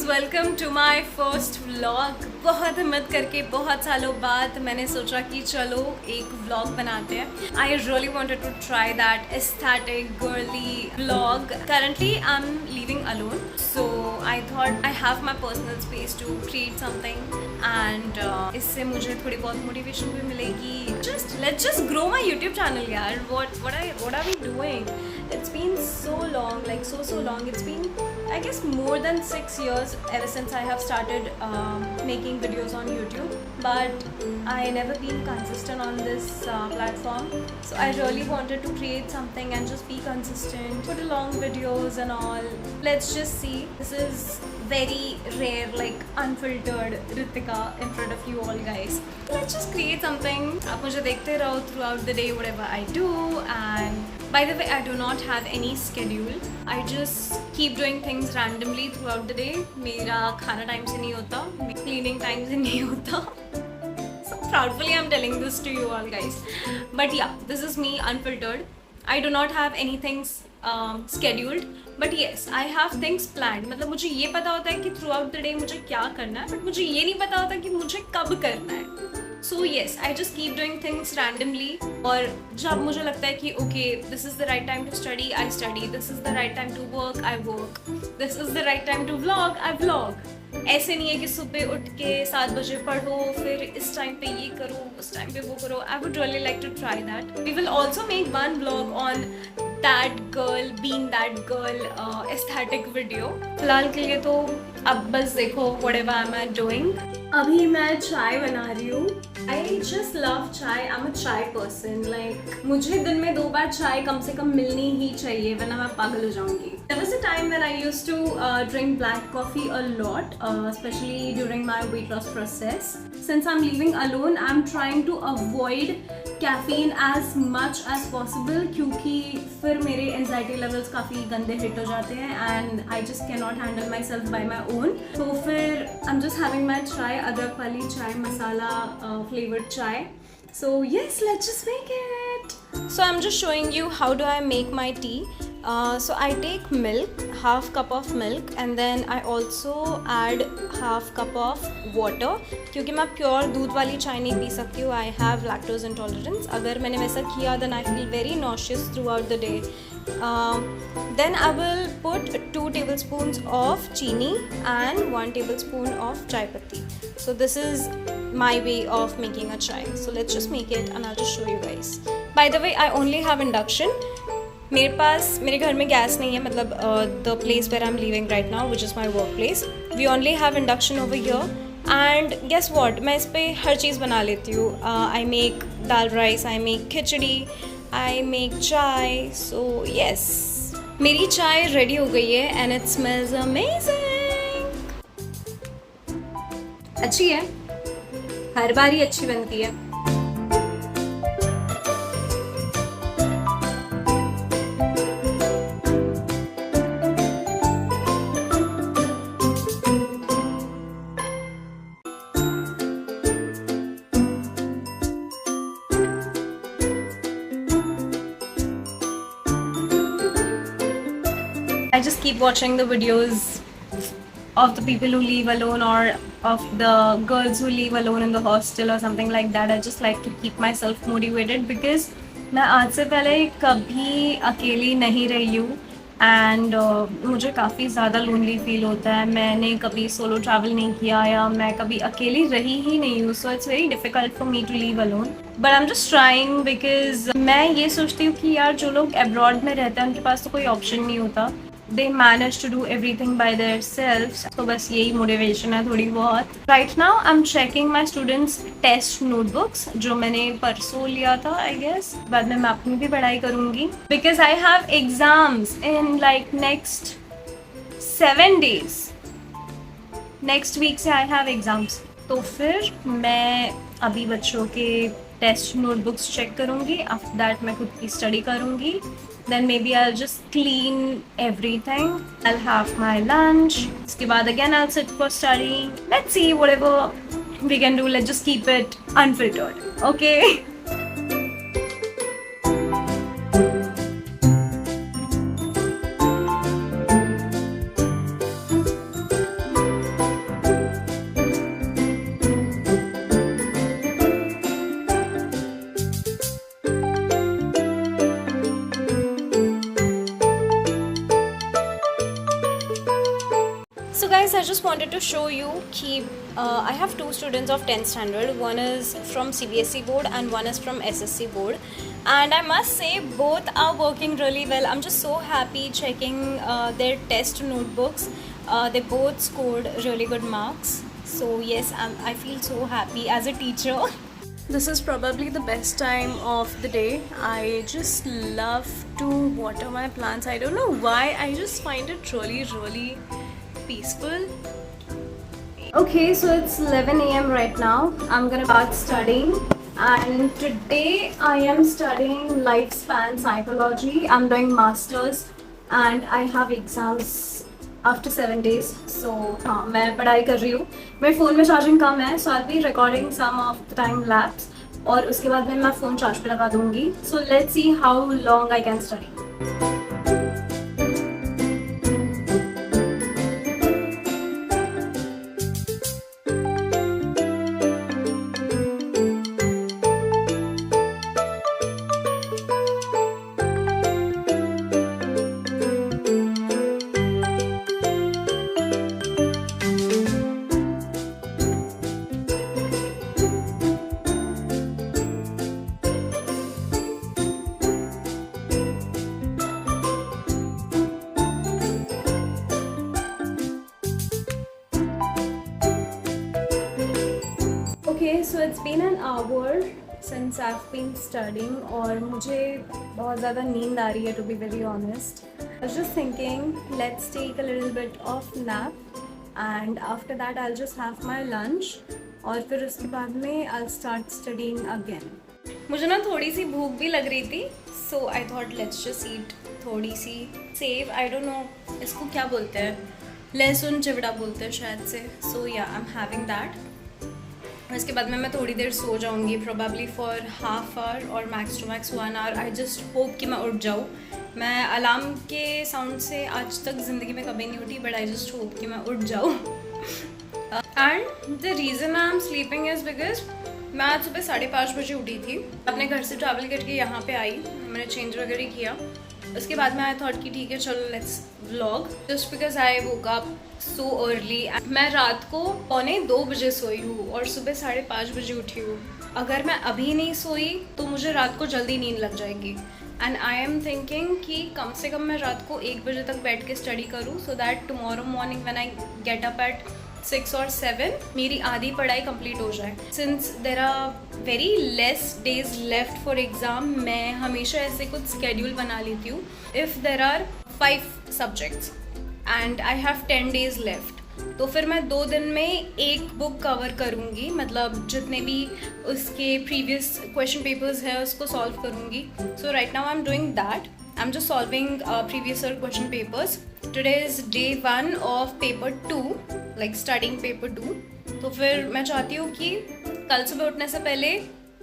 Welcome to my first vlog. बहुत हिम्मत करके बहुत सालों बाद मैंने सोचा कि चलो एक व्लॉग बनाते हैं। I really wanted to try that aesthetic girly vlog. Currently I am living alone, so I thought I have my personal space to create something and इससे मुझे थोड़ी बहुत मोटिवेशन भी मिलेगी। Let's just grow my YouTube channel यार। what are we doing? It's been so long, like so long. It's been I guess more than 6 years ever since I have started making videos on YouTube, but I never been consistent on this platform. So I really wanted to create something and just be consistent, put along videos and all. Let's just see. This is very rare, like unfiltered Ritika in front of you all guys. Let's just create something. आप मुझे देखते रहो throughout the day whatever I do. And by the way, I do not have any schedule. I just keep doing things randomly throughout the day. मेरा खाना time से नहीं होता, cleaning time से नहीं होता. So proudly I'm telling this to you all guys. But yeah, this is me unfiltered. I do not have anything scheduled, but yes, I have things planned. मतलब मुझे ये पता होता है कि throughout the day मुझे क्या करना है, but मुझे ये नहीं पता होता कि मुझे कब करना है. So yes, I just keep doing things randomly. और जब मुझे लगता है कि okay, this is the right time to study, I study. This is the right time to work, I work. This is the right time to vlog, I vlog. ऐसे नहीं है कि सुबह उठ के 7 बजे पढ़ो, फिर इस टाइम पे ये करो, उस टाइम पे वो करो. I would really like to try that. We will also make one vlog on that girl, being that girl aesthetic video. फिलहाल के लिए तो अब बस देखो whatever am I doing. अभी मैं चाय बना रही हूँ. I just love chai. I'm a chai person. Like मुझे दिन में 2 बार चाय कम से कम मिलनी ही चाहिए, वरना मैं पागल हो जाऊँगी. There was a time when I used to drink black coffee a lot, especially during my weight loss process. Since I'm living alone, I'm trying to avoid caffeine as much as possible क्योंकि फिर मेरे anxiety levels काफ़ी गंदे hit हो जाते हैं and I just cannot handle myself by my own. तो फिर I'm just having my chai, अदरक वाली चाय, मसाला flavored chai. So yes, let's just make it. So I'm just showing you how do I make my tea. So I take milk, half cup of milk, and then I also add half cup of water क्योंकि मैं pure दूध वाली चाय नहीं P सकती हूँ. I have lactose intolerance. अगर मैंने वैसा किया then I feel very nauseous throughout the day. Then I will put 2 tablespoons of chini and 1 tablespoon of chai patti. So this is my way of making a chai. So let's just make it and I'll just show you guys. By the way, I only have induction. मेरे घर में gas नहीं है. मतलब the place where I'm living right now, which is my workplace, we only have induction over here. And guess what? मैं इस पे हर चीज़ बना लेती हूँ. I make dal rice, I make khichdi, I make chai. So yes, मेरी चाय ready हो गई है and it smells amazing. अच्छी है, हर बार ही अच्छी बनती है. I just keep watching the videos of the people who live alone or of the girls who live alone in the hostel or something like that. I just like to keep myself motivated because मैं आज से पहले कभी अकेली नहीं रही हूँ and मुझे काफ़ी ज़्यादा लोनली फील होता है. मैंने कभी सोलो ट्रैवल नहीं किया या मैं कभी अकेली रही ही नहीं हूँ. So it's very difficult for me to live alone, but I am just trying because मैं ये सोचती हूँ कि यार जो लोग अब्रॉड में रहते हैं उनके पास तो कोई ऑप्शन नहीं होता. They manage to do everything by themselves. तो बस यही मोटिवेशन है थोड़ी बहुत. Right now I'm checking my students' test notebooks जो मैंने परसों लिया था I guess. बाद में मैं अपनी भी पढ़ाई करूँगी because I have exams in like next 7 days. Next week से I have exams. तो फिर मैं अभी बच्चों के टेस्ट नोटबुक्स चेक करूँगी. After that मैं खुद की स्टडी करूँगी. Then maybe I'll just clean everything. I'll have my lunch. उसके बाद again I'll sit for study. Let's see whatever we can do. Let's just keep it unfiltered. Okay. I just wanted to show you कि I have two students of 10th standard. One is from CBSE board and one is from SSC board. And I must say both are working really well. I'm just so happy checking their test notebooks. They both scored really good marks. So yes, I feel so happy as a teacher. This is probably the best time of the day. I just love to water my plants. I don't know why. I just find it really peaceful. Okay, so it's 11 a.m. right now. I'm gonna start studying. And today I am studying lifespan psychology. I'm doing masters and I have exams after 7 days. So हाँ मैं पढ़ाई कर रही हूँ. मेरे phone में charging कम है, so I'll be recording some of the time lapse. और उसके बाद मैं फ़ोन चार्ज पे लगा दूँगी. So let's see how long I can study. Okay, so it's been an hour since I've been studying और मुझे बहुत ज़्यादा नींद आ रही है, to be very honest. I was just thinking, let's take a little bit of nap and after that I'll just have my lunch और फिर उसके बाद में I'll start studying again. मुझे ना थोड़ी सी भूख भी लग रही थी, so I thought let's just eat थोड़ी सी सेव, I don't know इसको क्या बोलते हैं, लहसुन चिवड़ा बोलते हैं शायद से. So yeah, I'm having that. इसके बाद में मैं थोड़ी देर सो जाऊंगी, प्रोबेबली फॉर हाफ आवर और max to max 1 hour. I just hope कि मैं उठ जाऊँ. मैं अलार्म के साउंड से आज तक ज़िंदगी में कभी नहीं उठी, बट आई जस्ट होप कि मैं उठ जाऊँ. And the reason I am sleeping is because मैं आज सुबह 5:30 बजे उठी थी. अपने घर से ट्रैवल करके यहाँ पे आई, मैंने चेंज वगैरह किया. उसके बाद में आई थॉट कि ठीक है चलो let's vlog, just because I woke up so early. मैं रात को 1:45 बजे सोई हूँ और सुबह 5:30 बजे उठी हूँ. अगर मैं अभी नहीं सोई तो मुझे रात को जल्दी नींद लग जाएगी. एंड आई एम थिंकिंग कि कम से कम मैं रात को 1 बजे तक बैठ के स्टडी करूँ, so that tomorrow morning when I get up at 6 और 7 मेरी आधी पढ़ाई कंप्लीट हो जाए. Since there are very less days left for exam, मैं हमेशा ऐसे कुछ स्केड्यूल बना लेती हूँ. If there are 5 subjects and I have 10 days left, तो फिर मैं 2 दिन में एक बुक कवर करूँगी, मतलब जितने भी उसके प्रीवियस क्वेश्चन पेपर्स हैं उसको सॉल्व करूँगी. So right now I am doing that. I am just solving previous year question papers. Today is day 1 of paper 2, like starting paper 2. तो फिर मैं चाहती हूँ कि कल सुबह उठने से पहले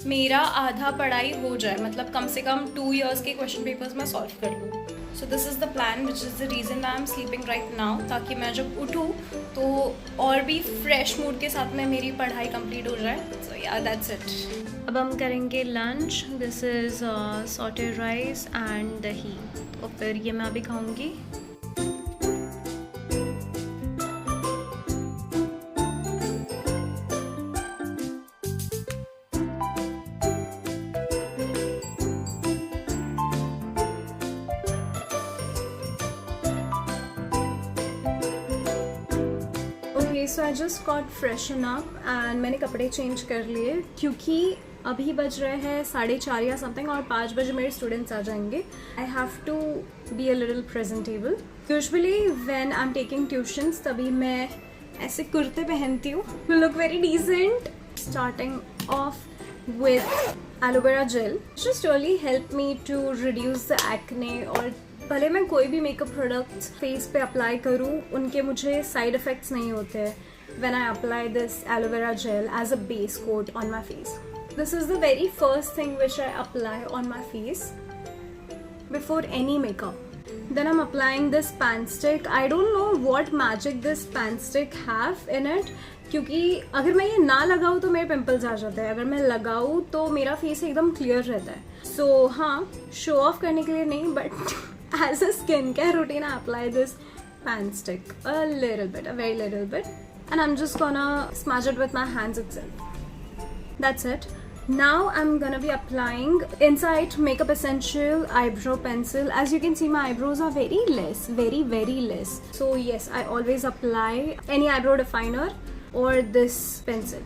मेरा आधा पढ़ाई हो जाए, मतलब कम से कम 2 years के क्वेश्चन पेपर्स मैं सॉल्व कर लूँ. So this is the plan which is the reason I am sleeping right now, ताकि मैं जब उठूँ तो और भी फ्रेश मूड के साथ में मेरी पढ़ाई कंप्लीट हो जाए. सो या दैट्स इट. अब हम करेंगे lunch. This is sauteed rice and dahi. तो फिर ये मैं अभी खाऊँगी. So I just got freshen up and मैंने कपड़े चेंज कर लिए क्योंकि अभी बज रहे हैं 4:30 या समथिंग और 5 बजे मेरे स्टूडेंट्स आ जाएंगे. I have to be a little presentable. Usually when I am taking tuitions तभी मैं ऐसे कुर्ते पहनती हूँ, look very decent. Starting off with aloe vera gel, just really help me to reduce the acne. और भले मैं कोई भी मेकअप प्रोडक्ट्स फेस पे अप्लाई करूँ, उनके मुझे साइड इफ़ेक्ट्स नहीं होते when I apply this aloe vera gel as a base coat on my face. This is the very first thing which I apply on my face before any makeup. Then I'm applying this pan stick. I don't know what magic this pan stick have in it, क्योंकि अगर मैं ये ना लगाऊँ तो मेरे pimples आ जाते हैं, अगर मैं लगाऊँ तो मेरा फेस एकदम क्लियर रहता है. सो हाँ, शो ऑफ करने के लिए नहीं, but as a skincare routine I apply this pan stick, a little bit, a very little bit, and I'm just gonna smudge it with my hands itself. That's it. Now I'm gonna be applying Insight Makeup Essential Eyebrow Pencil. As you can see, my eyebrows are very less, very less. So yes, I always apply any eyebrow definer or this pencil.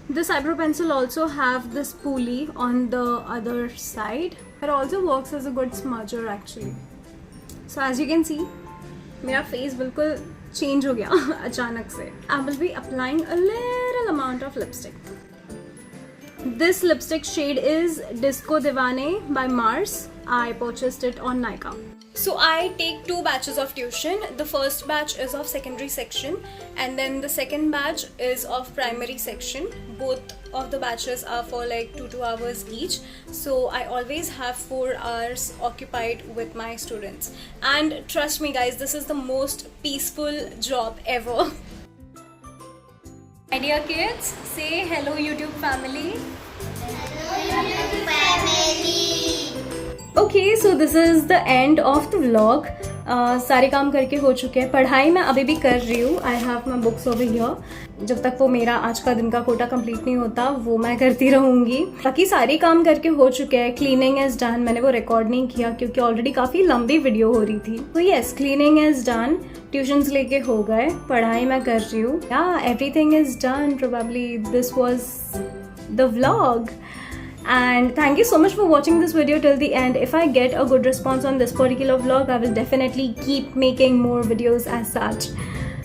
This eyebrow pencil also have this pulley on the other side. It also works as a good smudger actually. So as you can see, मेरा face बिल्कुल change हो गया अचानक से. I will be applying a little amount of lipstick. This lipstick shade is Disco Divane by Mars. I purchased it on Nykaa. So I take 2 batches of tuition. The first batch is of secondary section and then the second batch is of primary section. Both of the batches are for like 2 hours each. So I always have 4 hours occupied with my students. And trust me guys, this is the most peaceful job ever. My dear kids, say hello YouTube family. Hello YouTube family. Okay, so this is the end of the vlog. सारे काम करके हो चुके हैं. पढ़ाई मैं अभी भी कर रही हूँ. I have my books over here. जब तक वो मेरा आज का दिन का कोटा कंप्लीट नहीं होता वो मैं करती रहूँगी. बाकी सारे काम करके हो चुके हैं. Cleaning is done. मैंने वो रिकॉर्ड नहीं किया क्योंकि ऑलरेडी काफ़ी लंबी वीडियो हो रही थी. तो yes, cleaning is done. Tuitions लेके हो गए. पढ़ाई मैं कर रही हूँ. या everything is done. Probably this was the vlog. And thank you so much for watching this video till the end. If I get a good response on this particular vlog, I will definitely keep making more videos as such.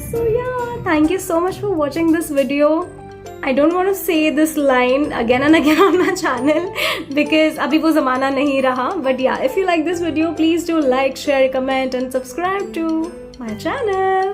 So yeah, thank you so much for watching this video. I don't want to say this line again and again on my channel because abhi wo zamana nahi raha. But yeah, if you like this video, please do like, share, comment and subscribe to my channel.